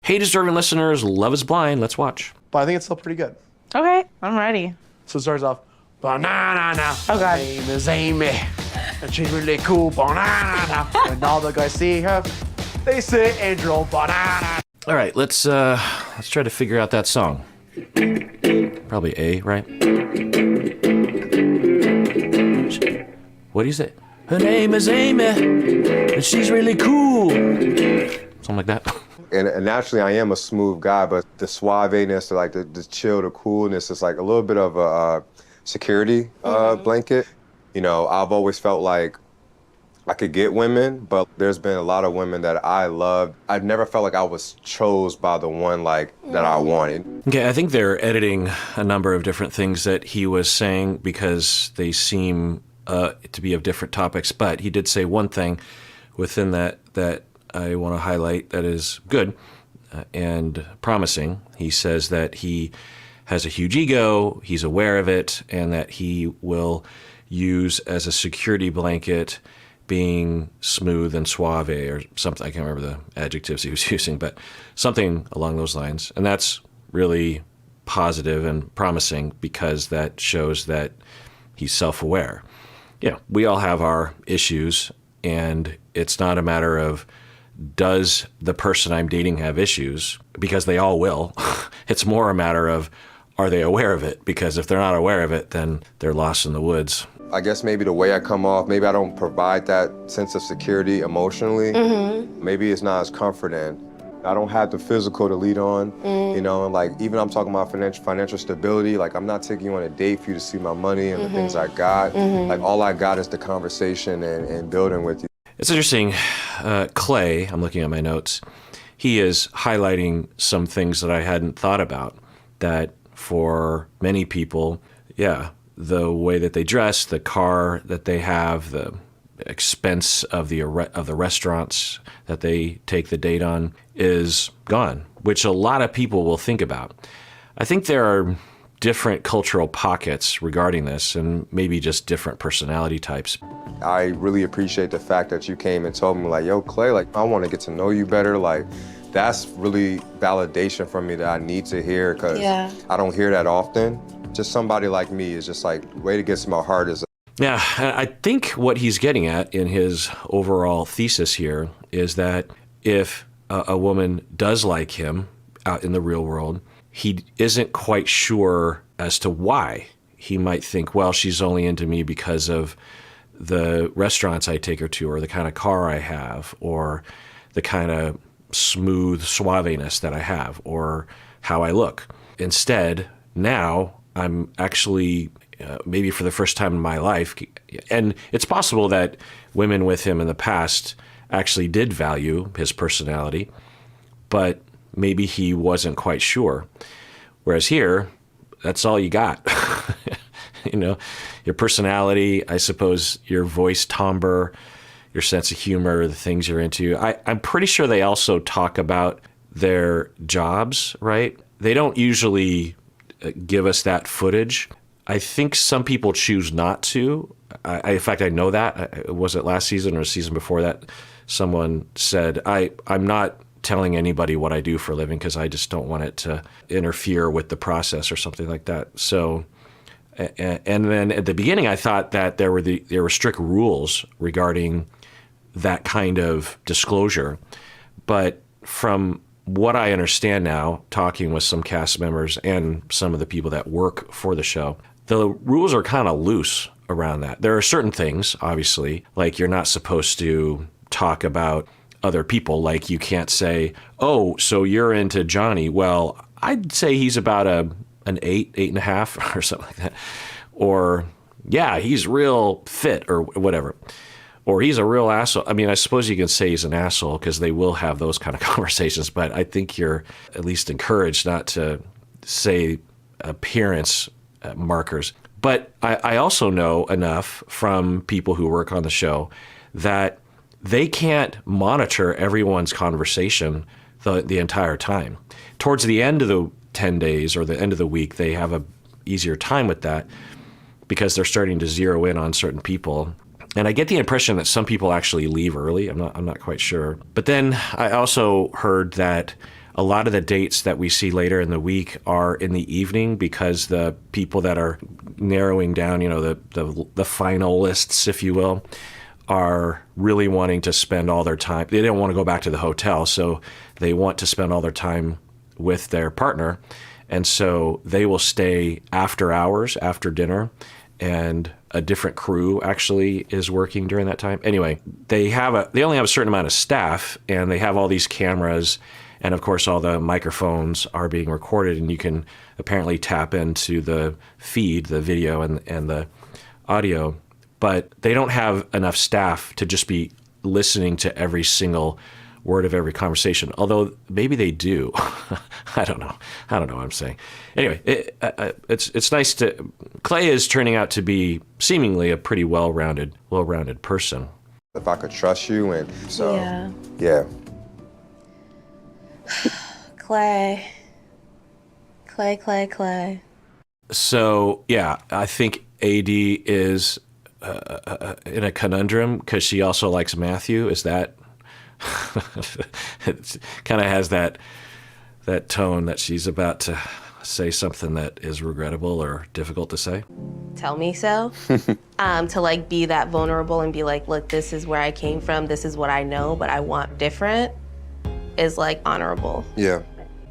Hey, deserving listeners, Love is Blind. Let's watch. But I think it's still pretty good. Okay, I'm ready. So it starts off, banana. Oh, God. Her name is Amy, and she's really cool, banana. When all the guys see her, they say Angel, banana. All right, let's try to figure out that song. Probably A, right? What do you say? Her name is Amy, and she's really cool. Something like that. And naturally, I am a smooth guy, but the suaveness, like the chill, the coolness, is like a little bit of a security blanket. You know, I've always felt like I could get women, but there's been a lot of women that I loved. I never felt like I was chose by the one like that I wanted. Okay, I think they're editing a number of different things that he was saying because they seem to be of different topics. But he did say one thing within that I want to highlight that is good and promising. He says that he has a huge ego, he's aware of it, and that he will use as a security blanket being smooth and suave or something. I can't remember the adjectives he was using, but something along those lines. And that's really positive and promising because that shows that he's self-aware. You know, we all have our issues, and it's not a matter of does the person I'm dating have issues, because they all will. It's more a matter of are they aware of it, because if they're not aware of it, then they're lost in the woods. I guess maybe the way I come off, maybe I don't provide that sense of security emotionally. Maybe it's not as comforting. I don't have the physical to lead on, you know, and like even I'm talking about financial stability, like I'm not taking you on a date for you to see my money and the things I got. Like all I got is the conversation and building with you. It's interesting. Clay, I'm looking at my notes, he is highlighting some things that I hadn't thought about, that for many people, yeah, the way that they dress, the car that they have, the expense of the restaurants that they take the date on is gone, which a lot of people will think about. I think there are different cultural pockets regarding this, and maybe just different personality types. I really appreciate the fact that you came and told me like, yo, Clay, like I want to get to know you better. Like that's really validation for me that I need to hear, because I don't hear that often. Just somebody like me is just like, way to get to my heart is. Yeah, I think what he's getting at in his overall thesis here is that if a woman does like him out in the real world, he isn't quite sure as to why. He might think, well, she's only into me because of the restaurants I take her to, or the kind of car I have, or the kind of smooth suaveness that I have, or how I look. Instead, now I'm actually, maybe for the first time in my life, and it's possible that women with him in the past actually did value his personality, but maybe he wasn't quite sure. Whereas here, that's all you got. You know, your personality, I suppose your voice timbre, your sense of humor, the things you're into. I'm pretty sure they also talk about their jobs, right? They don't usually give us that footage. I think some people choose not to. In fact, I know that. Was it last season or a season before that? Someone said, I'm not telling anybody what I do for a living because I just don't want it to interfere with the process or something like that. So, and then at the beginning, I thought that there were strict rules regarding that kind of disclosure. But from what I understand now, talking with some cast members and some of the people that work for the show, the rules are kind of loose around that. There are certain things, obviously, like you're not supposed to talk about other people. Like you can't say, oh, so you're into Johnny. Well, I'd say he's about an 8.5 or something like that. Or, yeah, he's real fit or whatever. Or he's a real asshole. I mean, I suppose you can say he's an asshole because they will have those kind of conversations, but I think you're at least encouraged not to say appearance markers. But I also know enough from people who work on the show that they can't monitor everyone's conversation the entire time. Towards the end of the 10 days or the end of the week, they have a easier time with that because they're starting to zero in on certain people. And I get the impression that some people actually leave early. I'm not quite sure. But then I also heard that A lot of the dates that we see later in the week are in the evening because the people that are narrowing down, the finalists, if you will, are really wanting to spend all their time. They don't want to go back to the hotel, so they want to spend all their time with their partner. And so they will stay after hours, after dinner, and a different crew actually is working during that time. Anyway, they only have a certain amount of staff, and they have all these cameras, and of course all the microphones are being recorded, and you can apparently tap into the feed, the video and the audio, but they don't have enough staff to just be listening to every single word of every conversation, although maybe they do. I don't know what I'm saying. Anyway, it's nice to... Clay is turning out to be seemingly a pretty well-rounded person. If I could trust you, and so, yeah. Clay. So, yeah, I think AD is in a conundrum because she also likes Matthew. Is that... It kind of has that tone that she's about to say something that is regrettable or difficult to say. Tell me so. To like be that vulnerable and be like, look, this is where I came from. This is what I know, but I want different is like honorable. Yeah,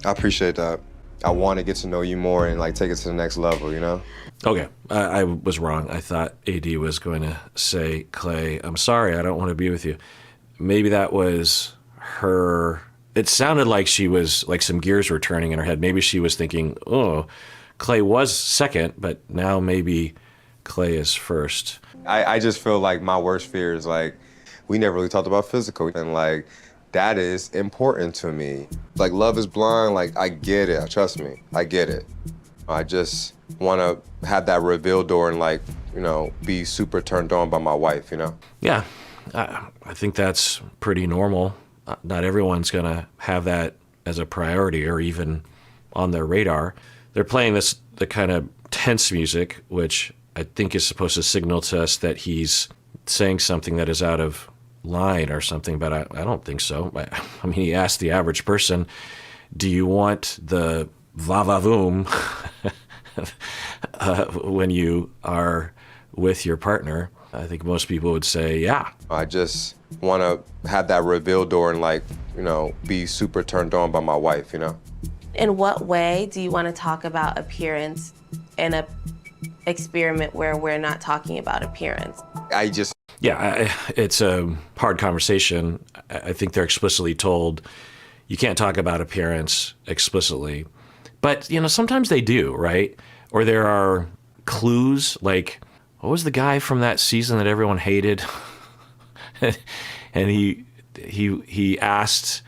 I appreciate that. I want to get to know you more and like take it to the next level, Okay, I was wrong. I thought AD was going to say, Clay, I'm sorry, I don't want to be with you. Maybe that was her. It sounded like she was, like some gears were turning in her head. Maybe she was thinking, oh, Clay was second, but now maybe Clay is first. I just feel like my worst fear is like, we never really talked about physical, and like, that is important to me. Like, love is blind, like, I get it, trust me, I get it. I just want to have that reveal door and like, be super turned on by my wife, Yeah. I think that's pretty normal. Not everyone's going to have that as a priority or even on their radar. They're playing the kind of tense music, which I think is supposed to signal to us that he's saying something that is out of line or something, but I don't think so. I mean, he asked the average person, do you want the va-va-voom when you are with your partner? I think most people would say, yeah. I just want to have that reveal door and like, be super turned on by my wife, In what way do you want to talk about appearance in a experiment where we're not talking about appearance? Yeah, it's a hard conversation. I think they're explicitly told you can't talk about appearance explicitly. But, sometimes they do, right? Or there are clues like, what was the guy from that season that everyone hated? And he asked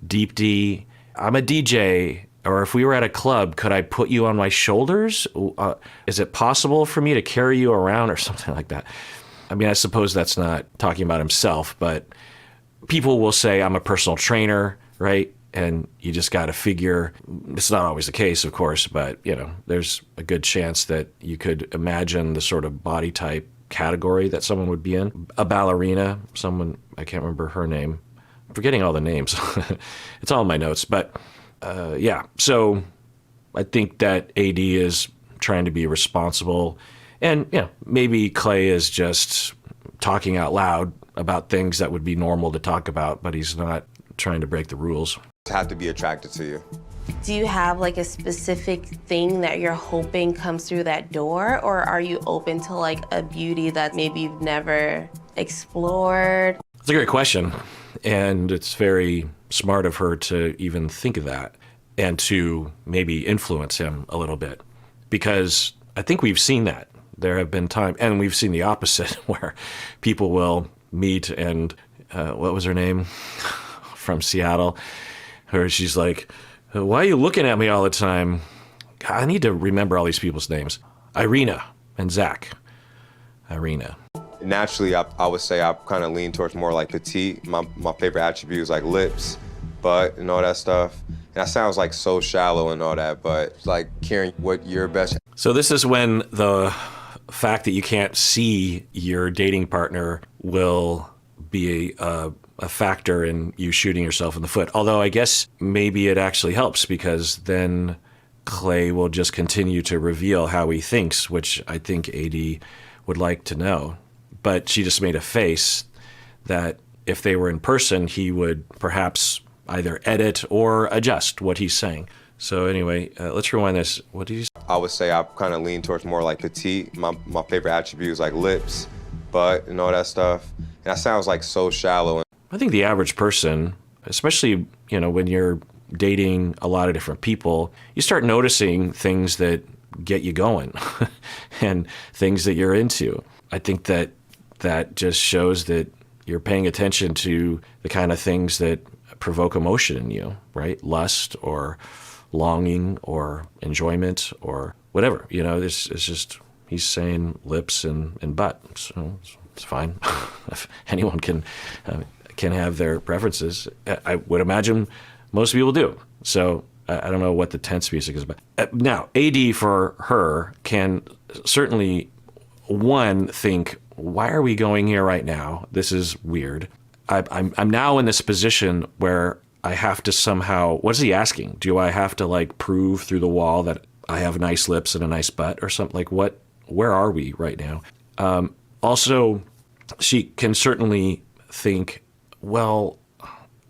Deep D, I'm a DJ, or if we were at a club, could I put you on my shoulders? Is it possible for me to carry you around or something like that? I mean, I suppose that's not talking about himself, but people will say, I'm a personal trainer, right? And you just got to figure, it's not always the case, of course, but, there's a good chance that you could imagine the sort of body type category that someone would be in. A ballerina, someone, I can't remember her name. I'm forgetting all the names. It's all in my notes. But, yeah, so I think that AD is trying to be responsible. And, maybe Clay is just talking out loud about things that would be normal to talk about, but he's not trying to break the rules. Have to be attracted to you. Do you have like a specific thing that you're hoping comes through that door, or are you open to like a beauty that maybe you've never explored? It's a great question, and it's very smart of her to even think of that and to maybe influence him a little bit, because I think we've seen that. There have been times, and we've seen the opposite, where people will meet and, what was her name from Seattle? Where she's like, why are you looking at me all the time? God, I need to remember all these people's names. Irina and Zach. Irina. Naturally, I would say I kind of lean towards more like petite. My favorite attribute is like lips, butt, and all that stuff. And that sounds like so shallow and all that, but like caring what your best. So this is when the fact that you can't see your dating partner will be a a factor in you shooting yourself in the foot. Although I guess maybe it actually helps because then Clay will just continue to reveal how he thinks, which I think AD would like to know. But she just made a face that if they were in person, he would perhaps either edit or adjust what he's saying. So anyway, let's rewind this. What did you say? I would say I kind of lean towards more like petite. My favorite attributes like lips, butt, and all that stuff. And that sounds like so shallow. I think the average person, especially, when you're dating a lot of different people, you start noticing things that get you going and things that you're into. I think that just shows that you're paying attention to the kind of things that provoke emotion in you, right? Lust or longing or enjoyment or whatever. It's just, he's saying lips and butt. So it's fine. If anyone can have their preferences. I would imagine most people do. So I don't know what the tense music is about. Now, AD for her can certainly, one, think, why are we going here right now? This is weird. I'm now in this position where I have to somehow, what is he asking? Do I have to prove through the wall that I have nice lips and a nice butt or something? Where are we right now? Also, she can certainly think, well,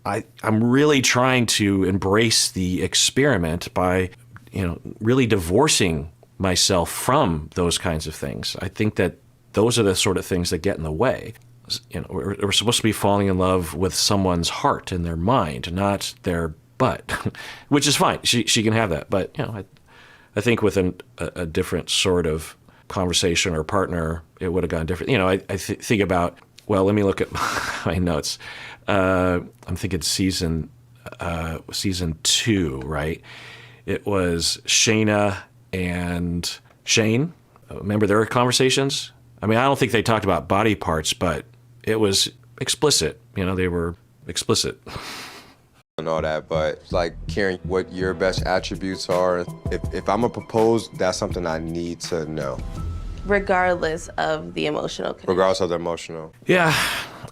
I'm really trying to embrace the experiment by, really divorcing myself from those kinds of things. I think that those are the sort of things that get in the way. We're supposed to be falling in love with someone's heart and their mind, not their butt, which is fine. She can have that. But, I think with a different sort of conversation or partner, it would have gone different. I think about, well, let me look at my notes. I'm thinking season 2, right? It was Shayna and Shane. Remember their conversations? I mean, I don't think they talked about body parts, but it was explicit. They were explicit. And all that, but hearing what your best attributes are. If I'm gonna propose, that's something I need to know. Regardless of the emotional connection. Regardless of the emotional. Yeah.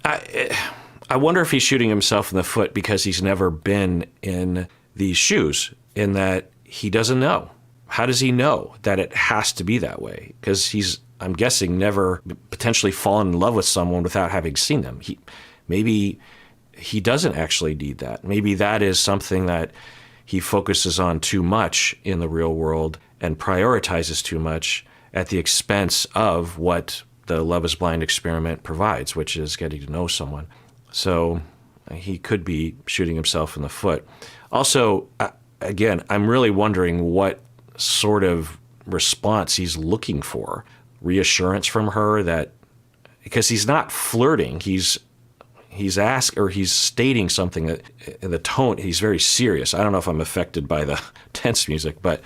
I wonder if he's shooting himself in the foot because he's never been in these shoes, in that he doesn't know. How does he know that it has to be that way? Because he's, I'm guessing, never potentially fallen in love with someone without having seen them. Maybe he doesn't actually need that. Maybe that is something that he focuses on too much in the real world and prioritizes too much at the expense of what the Love is Blind experiment provides, which is getting to know someone. So he could be shooting himself in the foot. Also, again, I'm really wondering what sort of response he's looking for. Reassurance from her that, because he's not flirting, he's stating something that in the tone, he's very serious. I don't know if I'm affected by the tense music, but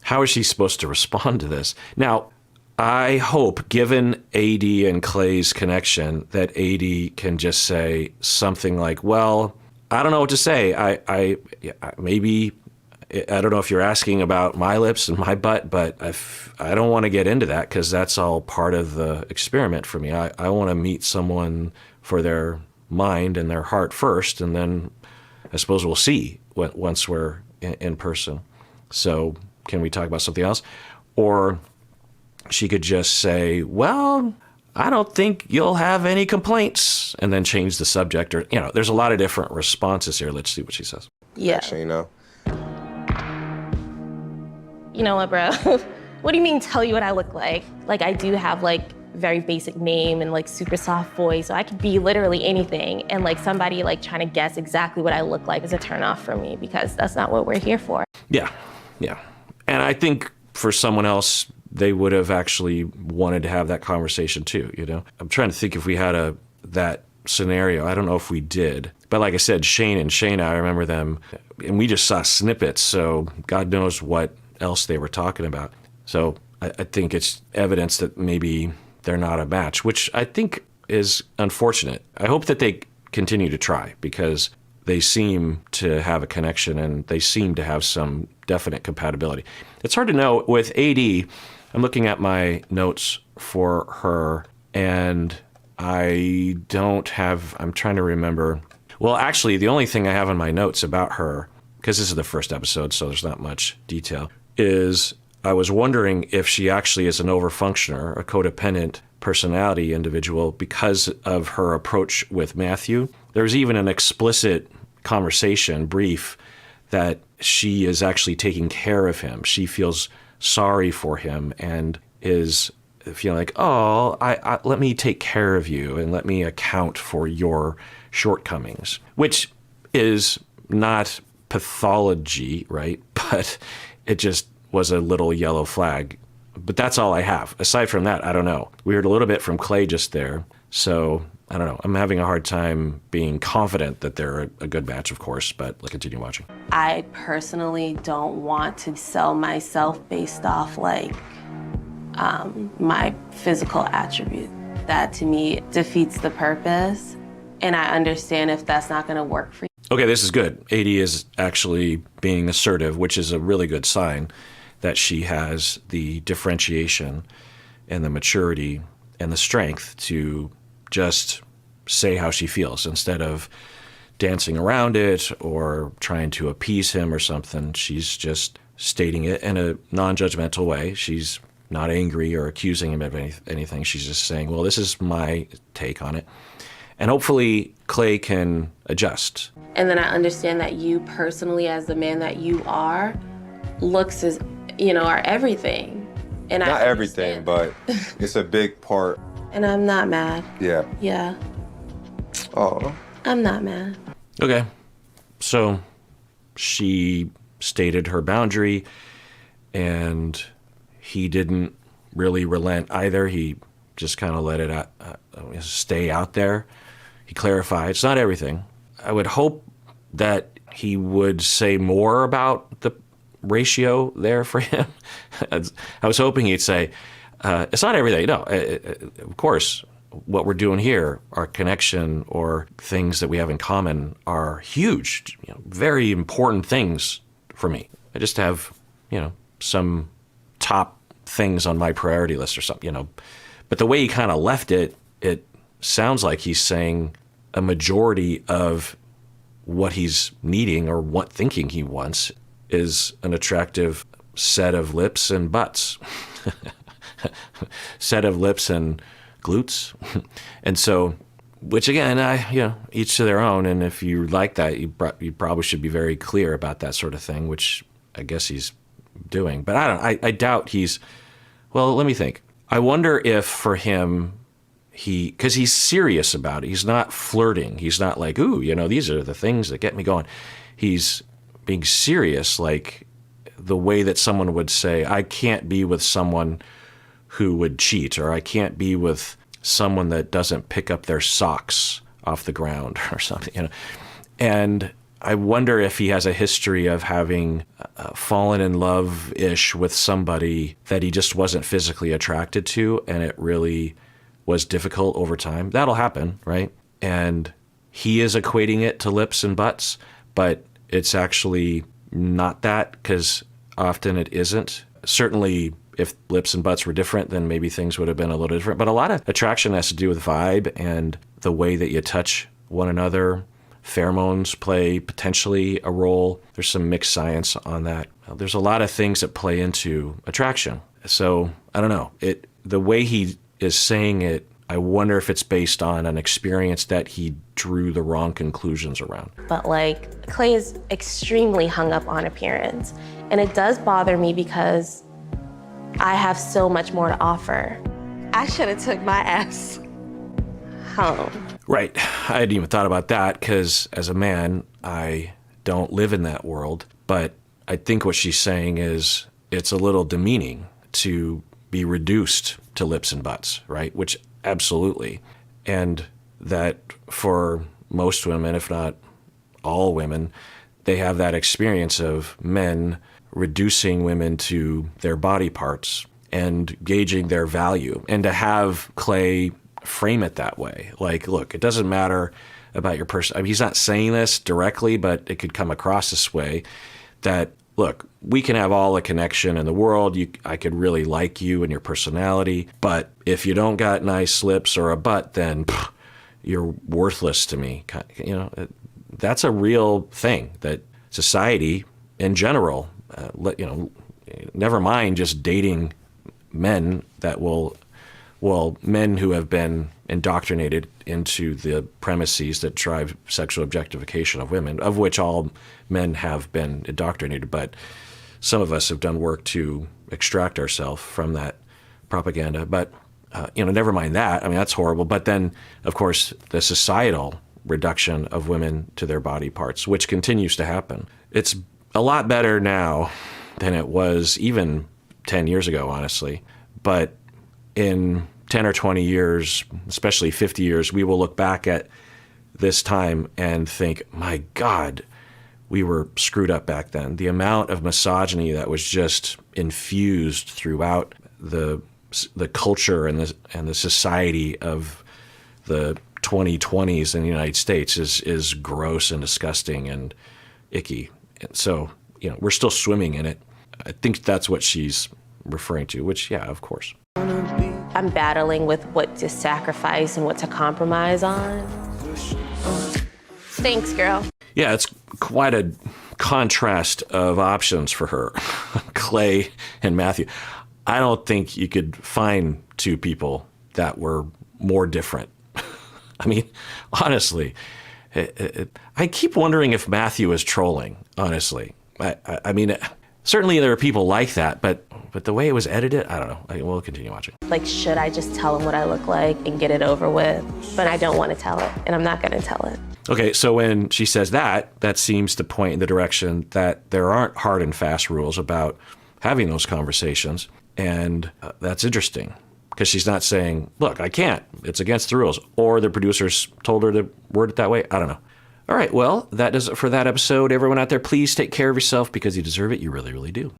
how is she supposed to respond to this? Now, I hope, given AD and Clay's connection, that AD can just say something like, well, I don't know what to say. I don't know if you're asking about my lips and my butt, but I don't want to get into that because that's all part of the experiment for me. I want to meet someone for their mind and their heart first, and then I suppose we'll see once we're in person. So can we talk about something else? Or she could just say, well, I don't think you'll have any complaints, and then change the subject. Or, there's a lot of different responses here. Let's see what she says. Yeah. Actually, You know what, bro? What do you mean tell you what I look like? I do have very basic name and super soft voice, so I could be literally anything. And somebody trying to guess exactly what I look like is a turnoff for me, because that's not what we're here for. Yeah. And I think for someone else, they would have actually wanted to have that conversation too, I'm trying to think if we had that scenario. I don't know if we did. But like I said, Shane and Shayna, I remember them, and we just saw snippets, so God knows what else they were talking about. So I think it's evidence that maybe they're not a match, which I think is unfortunate. I hope that they continue to try, because they seem to have a connection and they seem to have some definite compatibility. It's hard to know. With AD, I'm looking at my notes for her, and I'm trying to remember Well, actually, the only thing I have in my notes about her, because this is the first episode, so there's not much detail, is I was wondering if she actually is an overfunctioner, a codependent personality individual because of her approach with Matthew. There's even an explicit conversation, brief, that she is actually taking care of him. She feels sorry for him and is feeling like, oh, let me take care of you and let me account for your shortcomings, which is not pathology, right? But it just was a little yellow flag. But that's all I have. Aside from that, I don't know. We heard a little bit from Clay just there. So I don't know. I'm having a hard time being confident that they're a good match, of course, but let's continue watching. I personally don't want to sell myself based off like my physical attribute. That to me defeats the purpose. And I understand if that's not going to work for you. Okay, this is good. AD is actually being assertive, which is a really good sign that she has the differentiation and the maturity and the strength to just say how she feels instead of dancing around it or trying to appease him or something. She's just stating it in a non-judgmental way. She's not angry or accusing him of anything. She's just saying, well, this is my take on it. And hopefully Clay can adjust. And then I understand that you personally, as the man that you are, looks as, are everything. And Not everything, but it's a big part. And I'm not mad. Yeah. Yeah. Oh. I'm not mad. Okay. So she stated her boundary, and he didn't really relent either. He just kind of let it stay out there. He clarified it's not everything. I would hope that he would say more about the ratio there for him. I was hoping he'd say, it's not everything. No, of course, what we're doing here, our connection or things that we have in common are huge, very important things for me. I just have, some top things on my priority list or something, But the way he kind of left it, it sounds like he's saying a majority of what he's needing or thinking he wants is an attractive set of lips and butts. Set of lips and glutes. And so, which again, each to their own. And if you like that, you probably should be very clear about that sort of thing, which I guess he's doing. But I doubt well, let me think. I wonder if for him, because he's serious about it. He's not flirting. He's not like, ooh, these are the things that get me going. He's being serious, like the way that someone would say, I can't be with someone who would cheat, or I can't be with someone that doesn't pick up their socks off the ground or something, And I wonder if he has a history of having fallen in love-ish with somebody that he just wasn't physically attracted to, and it really was difficult over time. That'll happen, right? And he is equating it to lips and butts, but it's actually not that, because often it isn't. Certainly, if lips and butts were different, then maybe things would have been a little different. But a lot of attraction has to do with vibe and the way that you touch one another. Pheromones play potentially a role. There's some mixed science on that. There's a lot of things that play into attraction. So I don't know. The way he is saying it, I wonder if it's based on an experience that he drew the wrong conclusions around. But Clay is extremely hung up on appearance. And it does bother me because I have so much more to offer. I should have took my ass home. Right. I hadn't even thought about that because as a man, I don't live in that world. But I think what she's saying is it's a little demeaning to be reduced to lips and butts, right? Which absolutely. And that for most women, if not all women, they have that experience of men reducing women to their body parts and gauging their value. And to have Clay frame it that way, like, look, it doesn't matter about your person. I mean, he's not saying this directly, but it could come across this way that, look, we can have all the connection in the world. I could really like you and your personality, but if you don't got nice lips or a butt, then you're worthless to me. that's a real thing that society in general, never mind just dating men that men who have been indoctrinated into the premises that drive sexual objectification of women, of which all men have been indoctrinated, but some of us have done work to extract ourselves from that propaganda. But, never mind that. I mean, that's horrible. But then, of course, the societal reduction of women to their body parts, which continues to happen. It's a lot better now than it was even 10 years ago, honestly. But in 10 or 20 years, especially 50 years, we will look back at this time and think, my God, we were screwed up back then. The amount of misogyny that was just infused throughout the culture and the society of the 2020s in the United States is gross and disgusting and icky. And so, we're still swimming in it. I think that's what she's referring to, which, yeah, of course. I'm battling with what to sacrifice and what to compromise on. Thanks, girl. Yeah, it's quite a contrast of options for her, Clay and Matthew. I don't think you could find two people that were more different. I mean, honestly, I keep wondering if Matthew is trolling, honestly. I mean, certainly there are people like that, but the way it was edited, I don't know. We'll continue watching. Like, should I just tell him what I look like and get it over with? But I don't want to tell it, and I'm not going to tell it. Okay, so when she says that seems to point in the direction that there aren't hard and fast rules about having those conversations. And that's interesting, because she's not saying, look, I can't. It's against the rules. Or the producers told her to word it that way. I don't know. All right, well, that does it for that episode. Everyone out there, please take care of yourself because you deserve it. You really, really do.